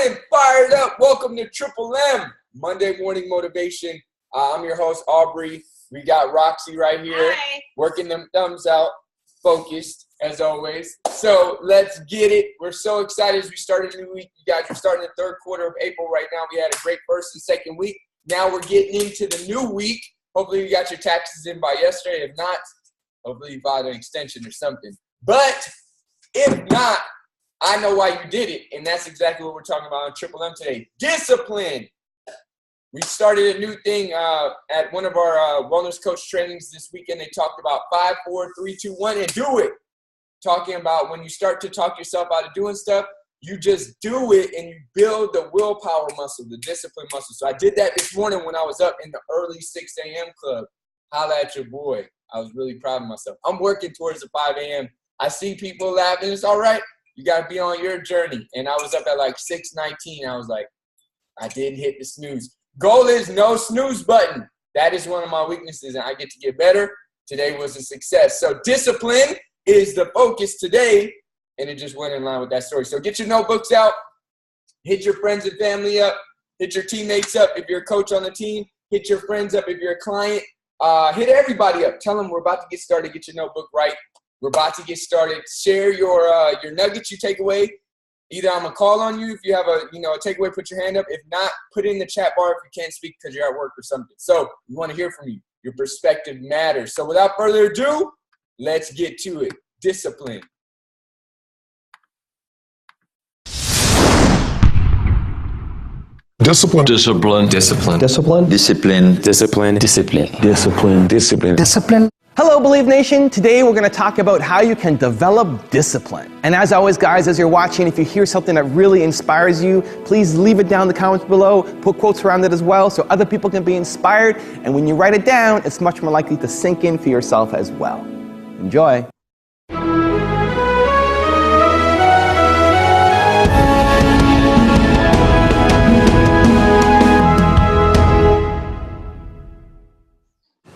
morning, fired up. Welcome to Triple M, Monday Morning Motivation. I'm your host, Aubrey. We got Roxy right here. Hi. Working them thumbs out, focused as always. So let's get it. We're so excited as we start a new week. You guys are starting the third quarter of April right now. We had a great first and second week. Now we're getting into the new week. Hopefully you got your taxes in by yesterday. If not, hopefully you filed an extension or something. But if not, I know why you did it, and that's exactly what we're talking about on Triple M today. Discipline. We started a new thing at one of our wellness coach trainings this weekend. They talked about 5, 4, 3, 2, 1, and do it. Talking about when you start to talk yourself out of doing stuff, you just do it, and you build the willpower muscle, the discipline muscle. So I did that this morning when I was up in the early 6 a.m. club. Holla at your boy. I was really proud of myself. I'm working towards the 5 a.m. I see people laughing. It's all right. You got to be on your journey. And I was up at like 6:19. I was like, I didn't hit the snooze. Goal is no snooze button. That is one of my weaknesses, and I get to get better. Today was a success. So discipline is the focus today, and it just went in line with that story. So get your notebooks out. Hit your friends and family up. Hit your teammates up if you're a coach on the team. Hit your friends up if you're a client. Hit everybody up. Tell them we're about to get started. Get your notebook right. We're about to get started. Share your nuggets you take away. Either I'm going to call on you if you have a takeaway, put your hand up. If not, put it in the chat bar if you can't speak because you're at work or something. So we want to hear from you. Your perspective matters. So without further ado, let's get to it. Discipline. Discipline. Discipline. Discipline. Discipline. Discipline. Discipline. Discipline. Discipline. Discipline. Discipline. Hello, Believe Nation. Today we're going to talk about how you can develop discipline. And as always, guys, as you're watching, if you hear something that really inspires you, please leave it down in the comments below. Put quotes around it as well so other people can be inspired. And when you write it down, it's much more likely to sink in for yourself as well. Enjoy.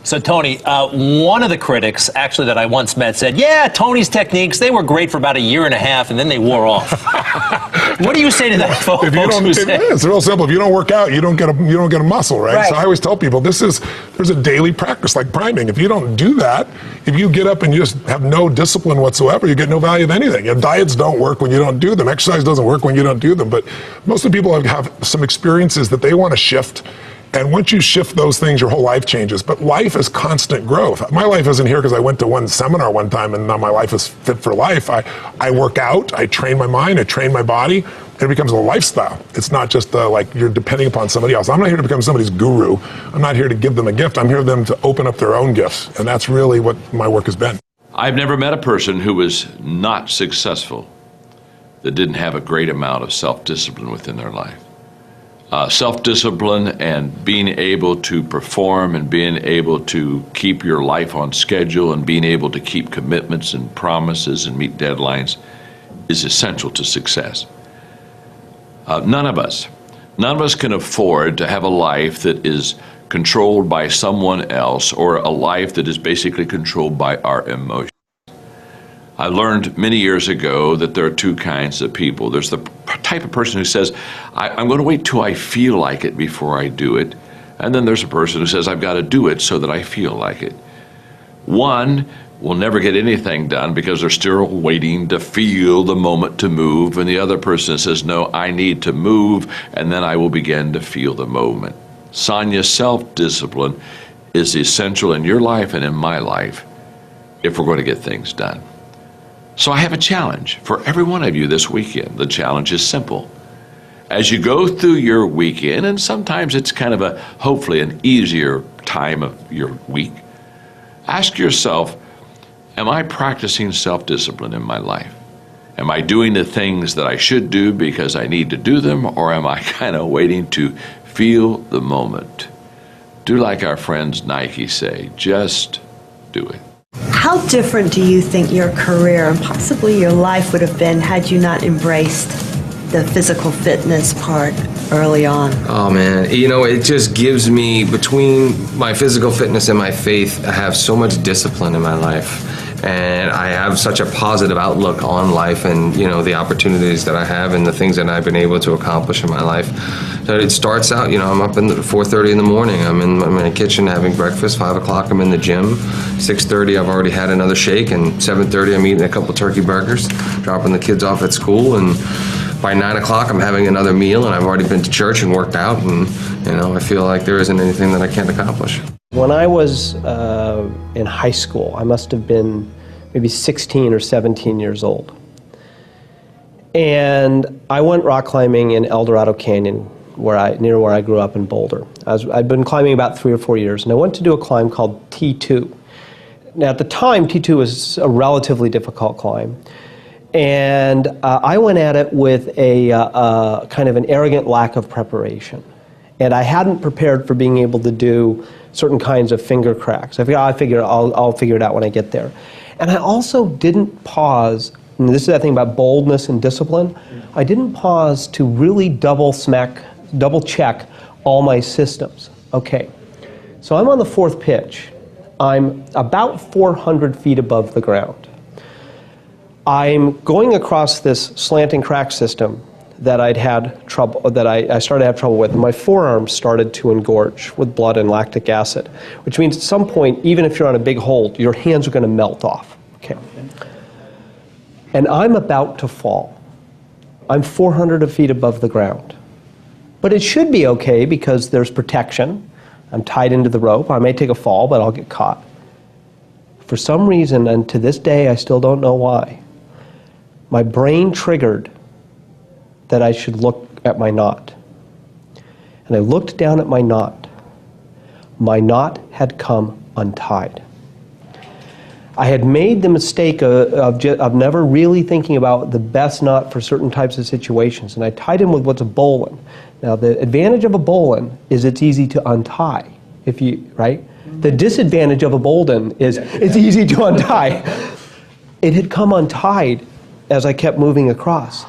So Tony, one of the critics actually that I once met said, yeah, Tony's techniques, they were great for about a year and a half and then they wore off. What do you say to that, folks? It's real simple. If you don't work out, you don't get a muscle, right? So I always tell people there's a daily practice like priming. If you don't do that, if you get up and you just have no discipline whatsoever, you get no value of anything. Your diets don't work when you don't do them. Exercise doesn't work when you don't do them. But most of the people have some experiences that they want to shift. And once you shift those things, your whole life changes. But life is constant growth. My life isn't here because I went to one seminar one time and now my life is fit for life. I work out, I train my mind, I train my body, and it becomes a lifestyle. It's not just like you're depending upon somebody else. I'm not here to become somebody's guru. I'm not here to give them a gift. I'm here for them to open up their own gifts. And that's really what my work has been. I've never met a person who was not successful that didn't have a great amount of self-discipline within their life. Self-discipline and being able to perform and being able to keep your life on schedule and being able to keep commitments and promises and meet deadlines is essential to success. None of us can afford to have a life that is controlled by someone else or a life that is basically controlled by our emotions. I learned many years ago that there are two kinds of people. There's the type of person who says, I'm going to wait till I feel like it before I do it. And then there's a person who says, I've got to do it so that I feel like it. One will never get anything done because they're still waiting to feel the moment to move. And the other person says, no, I need to move, and then I will begin to feel the moment. Sonia, self-discipline is essential in your life and in my life if we're going to get things done. So I have a challenge for every one of you this weekend. The challenge is simple. As you go through your weekend, and sometimes it's kind of hopefully an easier time of your week, ask yourself, am I practicing self-discipline in my life? Am I doing the things that I should do because I need to do them, or am I kind of waiting to feel the moment? Do like our friends Nike say, just do it. How different do you think your career and possibly your life would have been had you not embraced the physical fitness part early on? Oh man, it just gives me, between my physical fitness and my faith, I have so much discipline in my life. And I have such a positive outlook on life and, the opportunities that I have and the things that I've been able to accomplish in my life. So it starts out, I'm up at 4:30 in the morning. I'm in the kitchen having breakfast. 5 o'clock, I'm in the gym. 6:30, I've already had another shake. And 7:30, I'm eating a couple turkey burgers, dropping the kids off at school. And by 9 o'clock, I'm having another meal. And I've already been to church and worked out. And, I feel like there isn't anything that I can't accomplish. When I was in high school, I must have been maybe 16 or 17 years old. And I went rock climbing in El Dorado Canyon, near where I grew up in Boulder. I'd been climbing about 3 or 4 years, and I went to do a climb called T2. Now, at the time, T2 was a relatively difficult climb. And I went at it with a kind of an arrogant lack of preparation. And I hadn't prepared for being able to do certain kinds of finger cracks. I'll figure it out when I get there. And I also didn't pause, and this is that thing about boldness and discipline, I didn't pause to really double check all my systems. Okay, so I'm on the 4th pitch. I'm about 400 feet above the ground. I'm going across this slanting crack system that I started to have trouble with. My forearms started to engorge with blood and lactic acid, which means at some point, even if you're on a big hold, your hands are going to melt off. Okay. And I'm about to fall. I'm 400 feet above the ground. But it should be okay because there's protection. I'm tied into the rope. I may take a fall, but I'll get caught. For some reason, and to this day I still don't know why, my brain triggered that I should look at my knot. And I looked down at my knot. My knot had come untied. I had made the mistake of never really thinking about the best knot for certain types of situations, and I tied him with what's a bowline. Now, the advantage of a bowline is it's easy to untie, right? The disadvantage of a bowline is it's easy to untie. It had come untied as I kept moving across.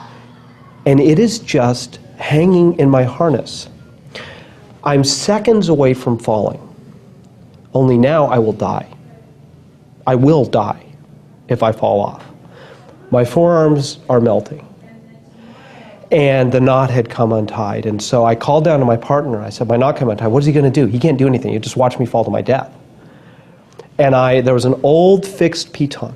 And it is just hanging in my harness. I'm seconds away from falling. Only now I will die. I will die if I fall off. My forearms are melting. And the knot had come untied. And so I called down to my partner. I said, my knot came untied. What is he going to do? He can't do anything. He'll just watch me fall to my death. And there was an old fixed piton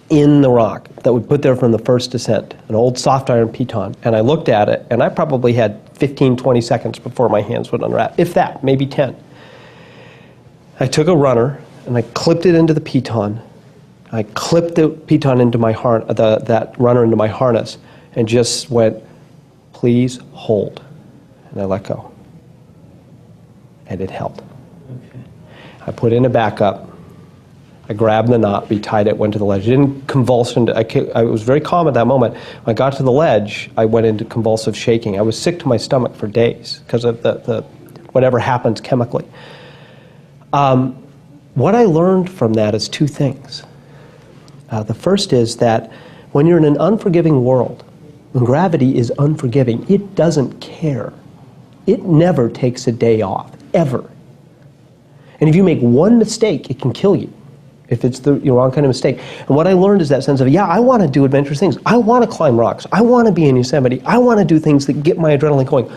in the rock that we put there from the first descent, an old soft iron piton, and I looked at it, and I probably had 15, 20 seconds before my hands would unwrap, if that, maybe 10. I took a runner, and I clipped it into the piton. I clipped the piton into my that runner into my harness, and just went, please hold. And I let go. And it held. Okay. I put in a backup. I grabbed the knot, retied it, went to the ledge. It didn't convulse. I was very calm at that moment. When I got to the ledge, I went into convulsive shaking. I was sick to my stomach for days because of the whatever happens chemically. What I learned from that is 2 things. The first is that when you're in an unforgiving world, when gravity is unforgiving, it doesn't care. It never takes a day off, ever. And if you make one mistake, it can kill you. If it's the wrong kind of mistake. And what I learned is that sense of, yeah, I want to do adventurous things. I want to climb rocks. I want to be in Yosemite. I want to do things that get my adrenaline going.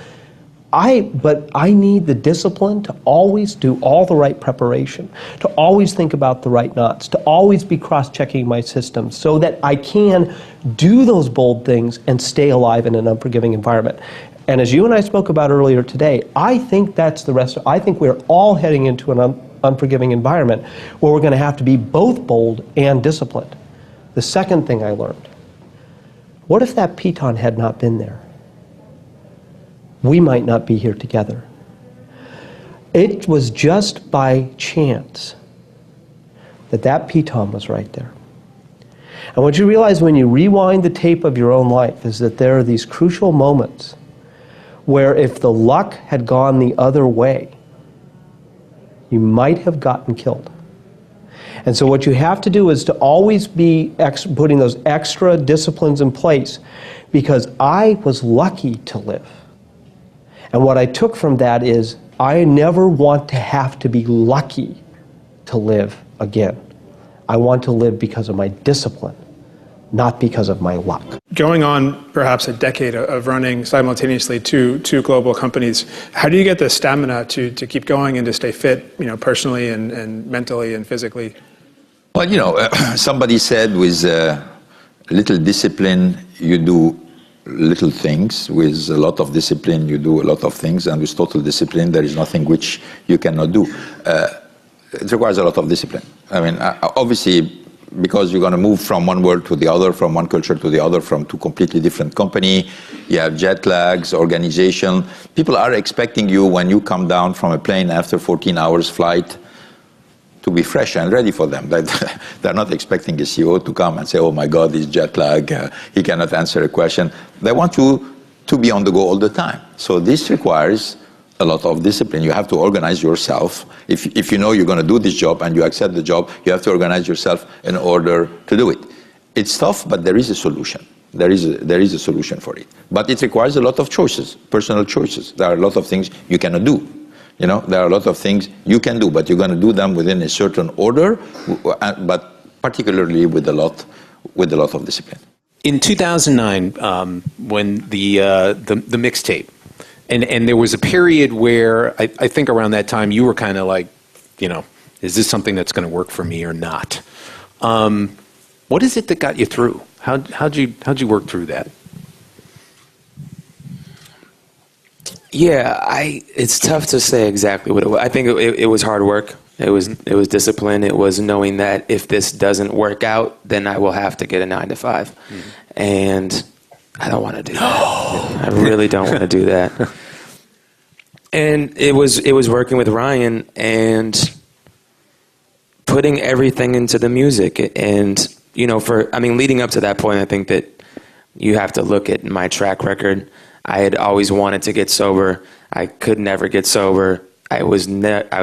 But I need the discipline to always do all the right preparation, to always think about the right knots, to always be cross-checking my system so that I can do those bold things and stay alive in an unforgiving environment. And as you and I spoke about earlier today, I think that's the rest. I think we're all heading into an unforgiving environment where we're going to have to be both bold and disciplined. The second thing I learned, what if that piton had not been there? We might not be here together. It was just by chance that piton was right there. And what you realize when you rewind the tape of your own life is that there are these crucial moments where if the luck had gone the other way, you might have gotten killed. And so what you have to do is to always be putting those extra disciplines in place, because I was lucky to live. And what I took from that is I never want to have to be lucky to live again. I want to live because of my discipline, not because of my luck. Going on perhaps a decade of running simultaneously two global companies, how do you get the stamina to keep going and to stay fit, personally and mentally and physically? Well, somebody said with little discipline, you do little things. With a lot of discipline, you do a lot of things. And with total discipline, there is nothing which you cannot do. It requires a lot of discipline. I mean, obviously, because you're going to move from one world to the other, from one culture to the other, from two completely different company, you have jet lags, organization. People are expecting you when you come down from a plane after 14 hours flight to be fresh and ready for them. They're not expecting a CEO to come and say, oh my God, he's jet lag, he cannot answer a question. They want you to be on the go all the time. So this requires a lot of discipline. You have to organize yourself. If you know you're going to do this job and you accept the job, you have to organize yourself in order to do it. It's tough, but there is a solution. There is a solution for it. But it requires a lot of choices, personal choices. There are a lot of things you cannot do. There are a lot of things you can do, but you're going to do them within a certain order, but particularly with a lot of discipline. In 2009, when the mixtape, and there was a period where I think around that time you were kind of like, is this something that's going to work for me or not? What is it that got you through? How'd you work through that? Yeah, it's tough to say exactly what it was. I think it was hard work. It was discipline. It was knowing that if this doesn't work out, then I will have to get a 9-to-5. Mm-hmm. And I don't want to do that. I really don't want to do that. And it was working with Ryan and putting everything into the music. And, leading up to that point, I think that you have to look at my track record. I had always wanted to get sober. I could never get sober. I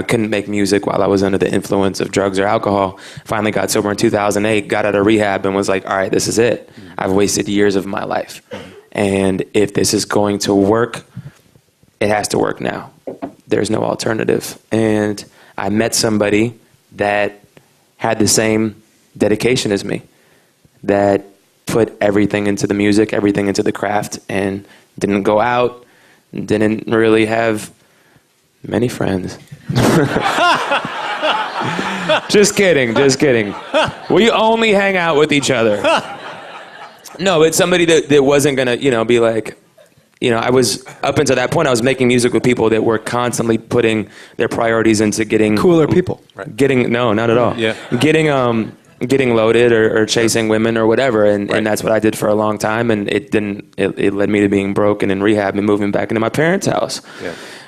couldn't make music while I was under the influence of drugs or alcohol. Finally got sober in 2008, got out of rehab and was like, all right, this is it. I've wasted years of my life. And if this is going to work, it has to work now. There's no alternative. And I met somebody that had the same dedication as me, that put everything into the music, everything into the craft, and didn't go out, didn't really have many friends. Just kidding. We only hang out with each other. No, it's somebody that wasn't gonna, be like, I was, up until that point, I was making music with people that were constantly putting their priorities into getting cooler people. Right. No, not at all. Yeah. Getting loaded or chasing women or whatever, and that's what I did for a long time, and it led me to being broke and in rehab and moving back into my parents' house,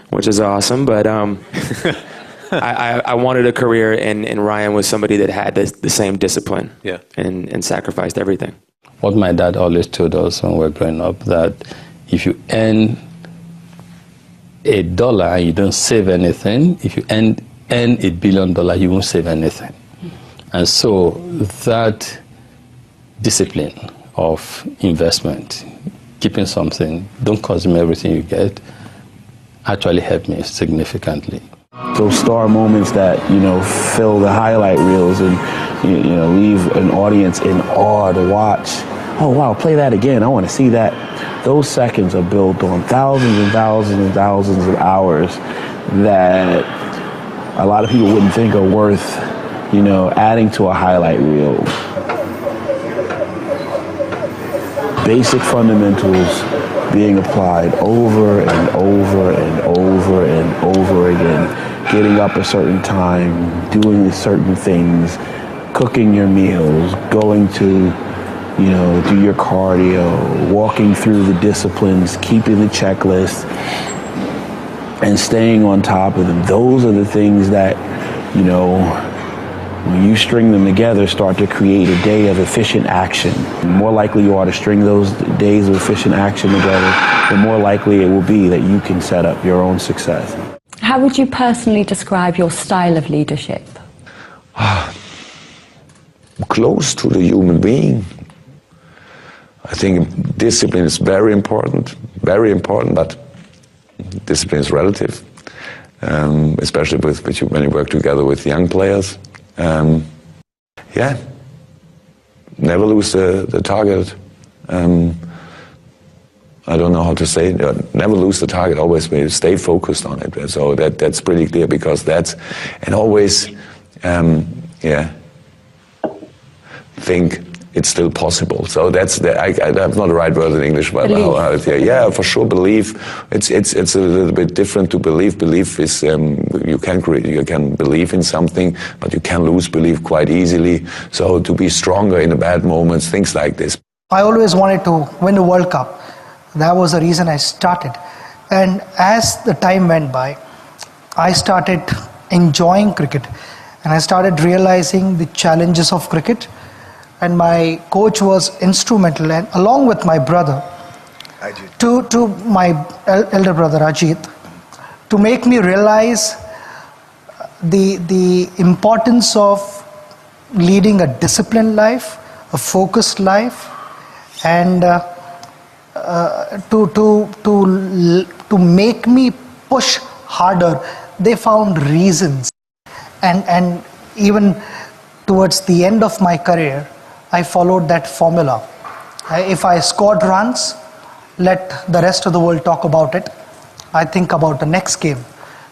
which is awesome. But I wanted a career, and Ryan was somebody that had the same discipline, and sacrificed everything. What my dad always told us when we were growing up, that if you earn $1 and you don't save anything, if you earn $1 billion, you won't save anything. And so that discipline of investment, keeping something, don't consume everything you get, actually helped me significantly. Those star moments that, fill the highlight reels and, leave an audience in awe to watch. Oh, wow, play that again. I want to see that. Those seconds are built on thousands and thousands and thousands of hours that a lot of people wouldn't think are worth adding to a highlight reel. Basic fundamentals being applied over and over and over and over again. Getting up a certain time, doing certain things, cooking your meals, going to, do your cardio, walking through the disciplines, keeping the checklist, and staying on top of them. Those are the things that, when you string them together, start to create a day of efficient action. The more likely you are to string those days of efficient action together, the more likely it will be that you can set up your own success. How would you personally describe your style of leadership? Close to the human being. I think discipline is very important, but discipline is relative, especially when you work together with young players. yeah, never lose the target. I don't know how to say it. Never lose the target. Always stay focused on it. So that's pretty clear, because and always, think it's still possible. So that's not the right word in English, but for sure, believe. It's a little bit different to believe. Belief is you can believe in something, but you can lose belief quite easily. So to be stronger in the bad moments, things like this. I always wanted to win the World Cup. That was the reason I started. And as the time went by, I started enjoying cricket, and I started realizing the challenges of cricket. And my coach was instrumental, and along with my brother, to my elder brother Ajit, to make me realize the importance of leading a disciplined life, a focused life, and to make me push harder. They found reasons, and even towards the end of my career, I followed that formula. If I scored runs, let the rest of the world talk about it. I think about the next game.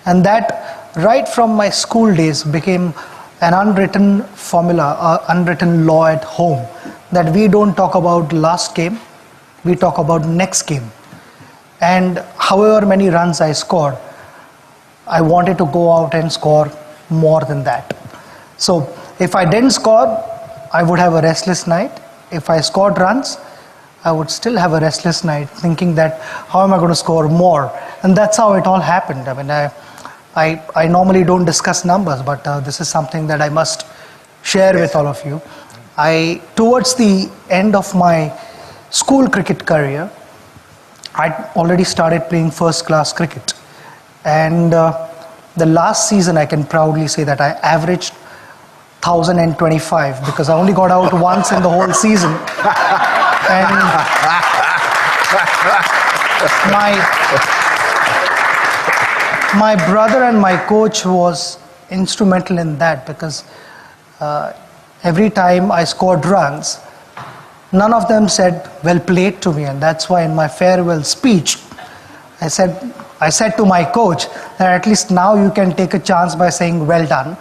And that, right from my school days, became an unwritten formula, an unwritten law at home, that we don't talk about last game, we talk about next game. And however many runs I scored, I wanted to go out and score more than that. So if I didn't score, I would have a restless night. If I scored runs, I would still have a restless night, thinking that how am I going to score more? And that's how it all happened. I mean, I normally don't discuss numbers, but this is something that I must share with all of you. Towards the end of my school cricket career, I already started playing first class cricket. And the last season, I can proudly say that I averaged 1,025, because I only got out once in the whole season. And my brother and my coach was instrumental in that, because every time I scored runs, none of them said, well played to me. And that's why in my farewell speech, I said to my coach that at least now you can take a chance by saying well done.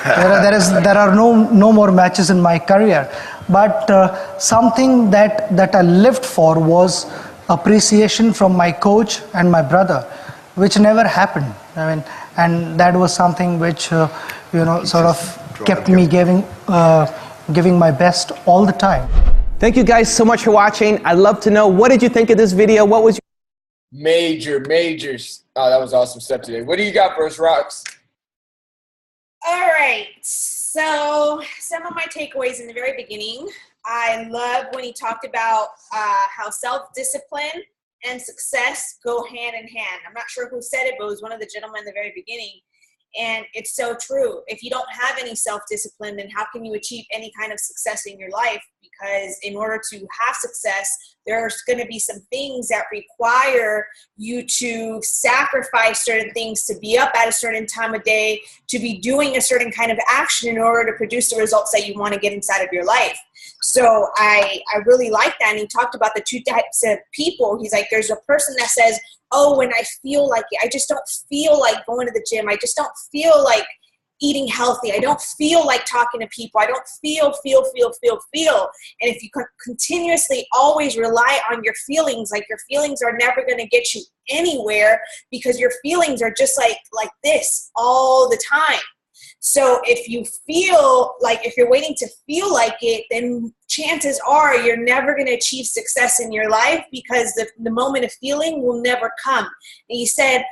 There are no more matches in my career, but something that I lived for was appreciation from my coach and my brother, which never happened. I mean, and that was something which sort of kept me giving my best all the time. Thank you guys so much for watching. I'd love to know, what did you think of this video? What was your majors? Oh, that was awesome stuff today. What do you got for us, Rox? All right, so some of my takeaways in the very beginning. I love when he talked about how self-discipline and success go hand in hand. I'm not sure who said it, but it was one of the gentlemen in the very beginning. And it's so true. If you don't have any self-discipline, then how can you achieve any kind of success in your life? Because in order to have success, there's going to be some things that require you to sacrifice certain things, to be up at a certain time of day, to be doing a certain kind of action in order to produce the results that you want to get inside of your life. So I really like that. And he talked about the two types of people. He's like, there's a person that says, oh, when I feel like it, I just don't feel like going to the gym. I just don't feel like eating healthy. I don't feel like talking to people. I don't feel. And if you continuously always rely on your feelings, like your feelings are never going to get you anywhere, because your feelings are just like this all the time. So if you feel like, if you're waiting to feel like it, then chances are you're never going to achieve success in your life, because the moment of feeling will never come. And he said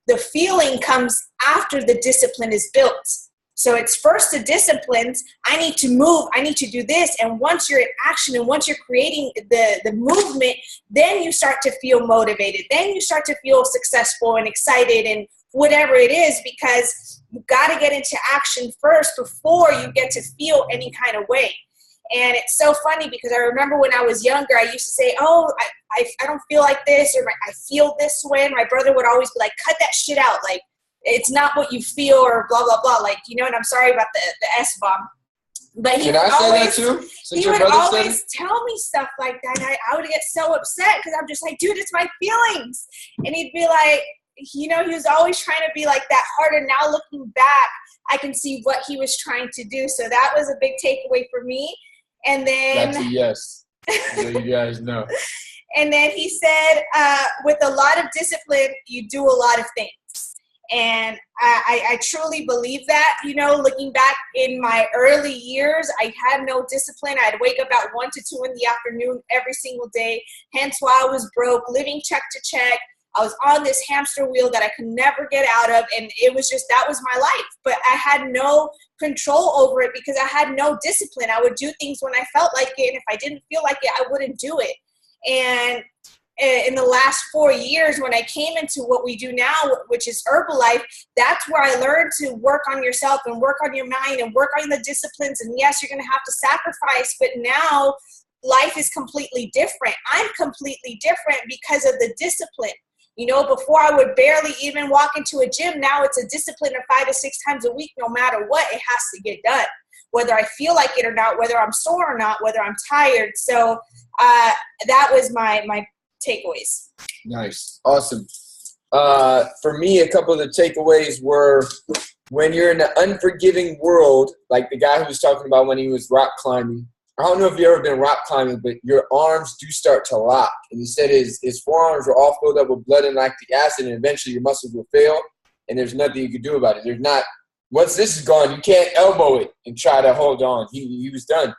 the feeling comes after the discipline is built. So it's first the disciplines. I need to move. I need to do this. And once you're in action and once you're creating the movement, then you start to feel motivated. Then you start to feel successful and excited and whatever it is, because you got to get into action first before you get to feel any kind of way. And it's so funny, because I remember when I was younger, I used to say, oh, I don't feel like this, or I feel this way. And my brother would always be like, cut that shit out. Like, it's not what you feel, or blah, blah, blah. Like, and I'm sorry about the S-bomb. But he Can I say that too? He would always tell me stuff like that, and I would get so upset because I'm just like, dude, it's my feelings. And he'd be like, you know, he was always trying to be like that hard, and now looking back, I can see what he was trying to do. So that was a big takeaway for me. And then that's a yes. So you guys know. And then he said, with a lot of discipline, you do a lot of things. And I truly believe that. You know, looking back in my early years, I had no discipline. I'd wake up at 1 to 2 in the afternoon every single day, hence why I was broke, living check to check. I was on this hamster wheel that I could never get out of, and it was just, that was my life. But I had no control over it because I had no discipline. I would do things when I felt like it, and if I didn't feel like it, I wouldn't do it. And in the last 4 years, when I came into what we do now, which is Herbalife, that's where I learned to work on yourself and work on your mind and work on the disciplines. And yes, you're going to have to sacrifice, but now life is completely different. I'm completely different because of the discipline. You know, before I would barely even walk into a gym. Now it's a discipline of 5 to 6 times a week. No matter what, it has to get done, whether I feel like it or not, whether I'm sore or not, whether I'm tired. So that was my takeaways. Nice. Awesome. For me, a couple of the takeaways were when you're in an unforgiving world, like the guy who was talking about when he was rock climbing. I don't know if you've ever been rock climbing, but your arms do start to lock. And he said his forearms are all filled up with blood and lactic acid, and eventually your muscles will fail, and there's nothing you can do about it. There's not, once this is gone, you can't elbow it and try to hold on. He was done.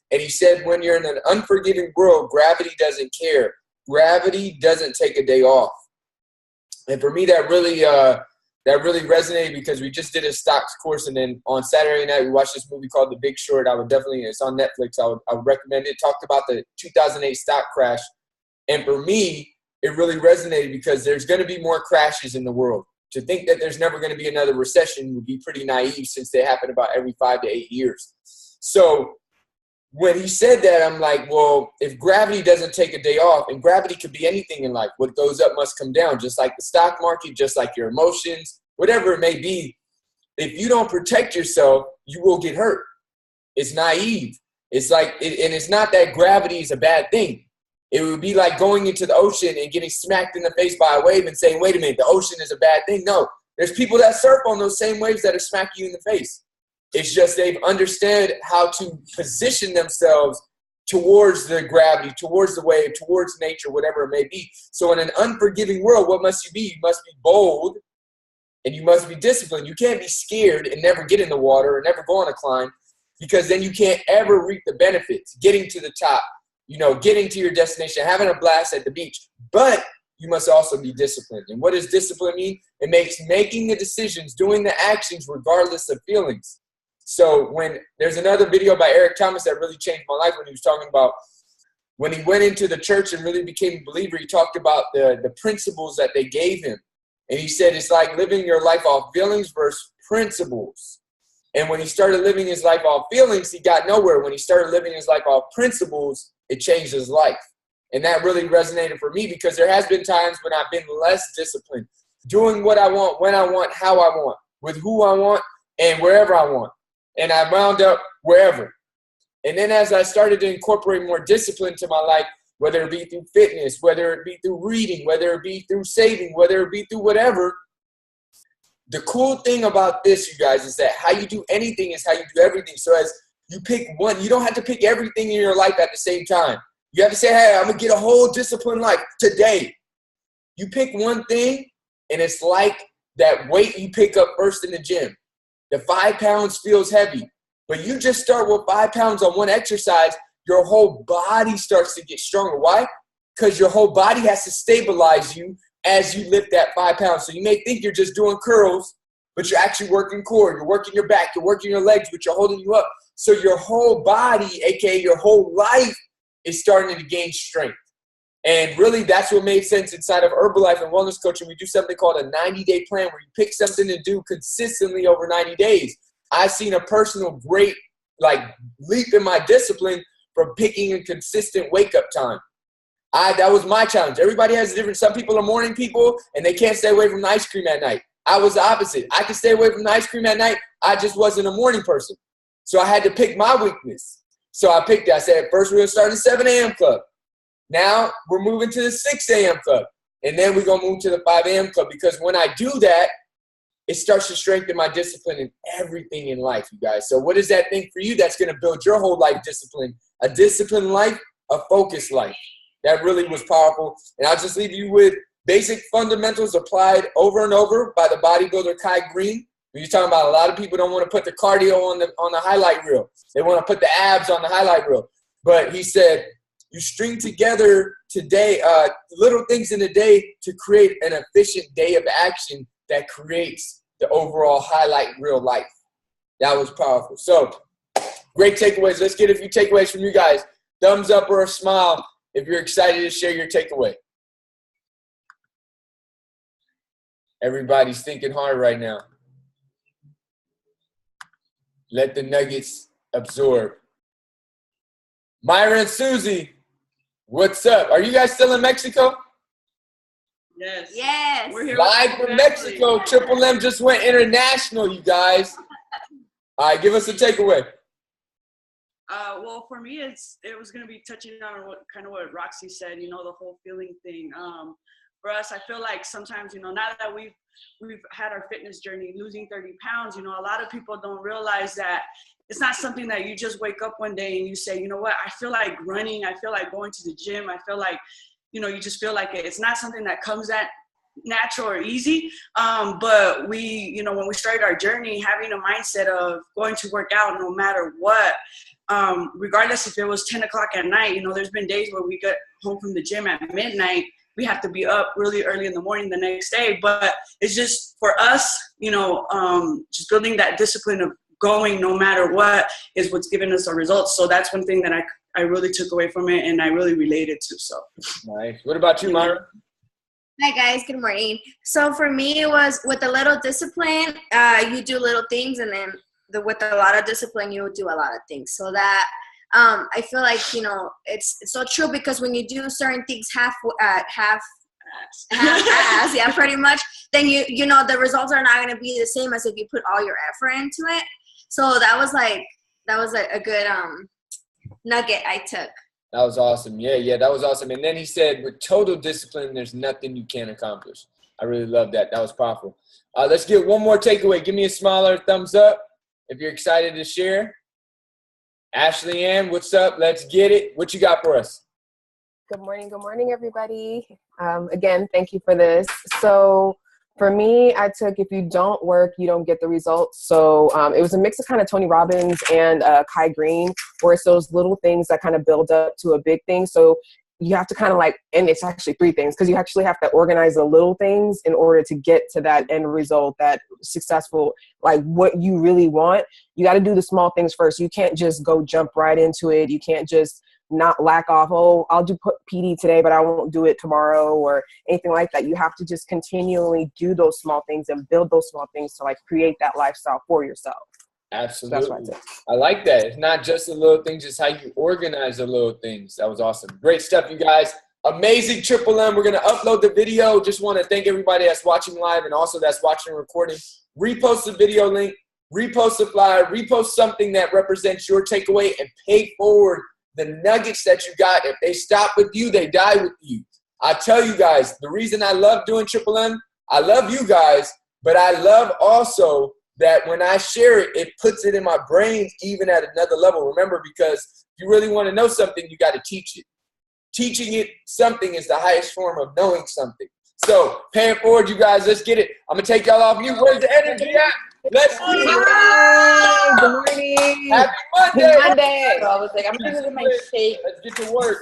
And he said when you're in an unforgiving world, gravity doesn't care. Gravity doesn't take a day off. And for me, that really resonated because we just did a stocks course, and then on Saturday night we watched this movie called The Big Short. It's on Netflix. I would recommend it. It talked about the 2008 stock crash, and for me, it really resonated because there's going to be more crashes in the world. To think that there's never going to be another recession would be pretty naive, since they happen about every 5 to 8 years. So when he said that, I'm like, well, if gravity doesn't take a day off, and gravity could be anything in life, what goes up must come down, just like the stock market, just like your emotions, whatever it may be. If you don't protect yourself, you will get hurt. It's naive. It's like, and it's not that gravity is a bad thing. It would be like going into the ocean and getting smacked in the face by a wave and saying, wait a minute, the ocean is a bad thing. No, there's people that surf on those same waves that are smacking you in the face. It's just they've understood how to position themselves towards the gravity, towards the wave, towards nature, whatever it may be. So in an unforgiving world, what must you be? You must be bold, and you must be disciplined. You can't be scared and never get in the water or never go on a climb, because then you can't ever reap the benefits, getting to the top, getting to your destination, having a blast at the beach. But you must also be disciplined. And what does discipline mean? It makes making the decisions, doing the actions regardless of feelings. So when there's another video by Eric Thomas that really changed my life, when he was talking about when he went into the church and really became a believer, he talked about the principles that they gave him. And he said it's like living your life off feelings versus principles. And when he started living his life off feelings, he got nowhere. When he started living his life off principles, it changed his life. And that really resonated for me, because there has been times when I've been less disciplined, doing what I want, when I want, how I want, with who I want, and wherever I want. And I wound up wherever. And then as I started to incorporate more discipline to my life, whether it be through fitness, whether it be through reading, whether it be through saving, whether it be through whatever, the cool thing about this, you guys, is that how you do anything is how you do everything. So as you pick one, you don't have to pick everything in your life at the same time. You have to say, hey, I'm going to get a whole disciplined life today. You pick one thing, and it's like that weight you pick up first in the gym. The 5 pounds feels heavy, but you just start with 5 pounds on one exercise, your whole body starts to get stronger. Why? Because your whole body has to stabilize you as you lift that 5 pounds. So you may think you're just doing curls, but you're actually working core. You're working your back. You're working your legs, which are holding you up. So your whole body, aka your whole life, is starting to gain strength. And really, that's what made sense inside of Herbalife and wellness coaching. We do something called a 90-day plan, where you pick something to do consistently over 90 days. I've seen a personal great leap in my discipline from picking a consistent wake-up time. That was my challenge. Everybody has a different. Some people are morning people, and they can't stay away from the ice cream at night. I was the opposite. I could stay away from the ice cream at night. I just wasn't a morning person. So I had to pick my weakness. So I picked it. I said, first we're going to start in 7 a.m. club. Now we're moving to the 6 a.m. club. And then we're going to move to the 5 a.m. club, because when I do that, it starts to strengthen my discipline in everything in life, you guys. So what is that thing for you that's going to build your whole life discipline? A disciplined life, a focused life. That really was powerful. And I'll just leave you with basic fundamentals applied over and over by the bodybuilder Kai Green. You're talking about a lot of people don't want to put the cardio on the highlight reel. They want to put the abs on the highlight reel. But he said, you string together today, little things in a day to create an efficient day of action that creates the overall highlight reel life. That was powerful. So, great takeaways. Let's get a few takeaways from you guys. Thumbs up or a smile if you're excited to share your takeaway. Everybody's thinking hard right now. Let the nuggets absorb. Myra and Susie, what's up? Are you guys still in Mexico? Yes. Yes. We're here live from Mexico. Triple M just went international, you guys. All right, give us a takeaway. Well, for me, it was going to be touching on what Roxy said, the whole feeling thing. For us, I feel like sometimes, now that we've had our fitness journey, losing 30 pounds, a lot of people don't realize that it's not something that you just wake up one day and you say, you know what, I feel like running, I feel like going to the gym, I feel like, you just feel like it's not something that comes at natural or easy. But we, when we started our journey, having a mindset of going to work out no matter what, regardless if it was 10 o'clock at night, there's been days where we get home from the gym at midnight. We have to be up really early in the morning the next day. But it's just for us, just building that discipline of going no matter what is what's giving us our results. So that's one thing that I really took away from it and I really related to. So nice. What about you, Myra? Hi guys, good morning. So for me, it was with a little discipline, you do little things, and then with a lot of discipline, you do a lot of things. So that I feel like it's so true, because when you do certain things half-ass, yeah, pretty much, then the results are not going to be the same as if you put all your effort into it. So that was a good nugget I took. That was awesome. Yeah, that was awesome. And then he said, with total discipline, there's nothing you can't accomplish. I really love that. That was powerful. Let's get one more takeaway. Give me a smile or a thumbs up if you're excited to share. Ashley Ann, what's up? Let's get it. What you got for us? Good morning, everybody. Again, thank you for this. So for me, I took, if you don't work, you don't get the results. So it was a mix of kind of Tony Robbins and Kai Green, where it's those little things that kind of build up to a big thing. So you have to kind of and it's actually 3 things, because you actually have to organize the little things in order to get to that end result, that successful, what you really want. You got to do the small things first. You can't just go jump right into it. You can't just not lack off, I'll do PD today, but I won't do it tomorrow or anything like that. You have to just continually do those small things and build those small things to create that lifestyle for yourself. Absolutely. That's what I did. I like that. It's not just the little things, it's how you organize the little things. That was awesome. Great stuff, you guys. Amazing Triple M. We're going to upload the video. Just want to thank everybody that's watching live and also that's watching recording. Repost the video link, repost the flyer, repost something that represents your takeaway, and pay forward the nuggets that you got. If they stop with you, they die with you. I tell you guys, the reason I love doing Triple M, I love you guys, but I love also that when I share it, it puts it in my brain even at another level. Remember, because if you really want to know something, you got to teach it. Teaching it something is the highest form of knowing something. So pay it forward, you guys. Let's get it. I'm going to take y'all off mute. Where's the energy at? Let's get it. Good morning. Happy Monday. Monday. I was like, I'm going to do my shake. Let's get to work.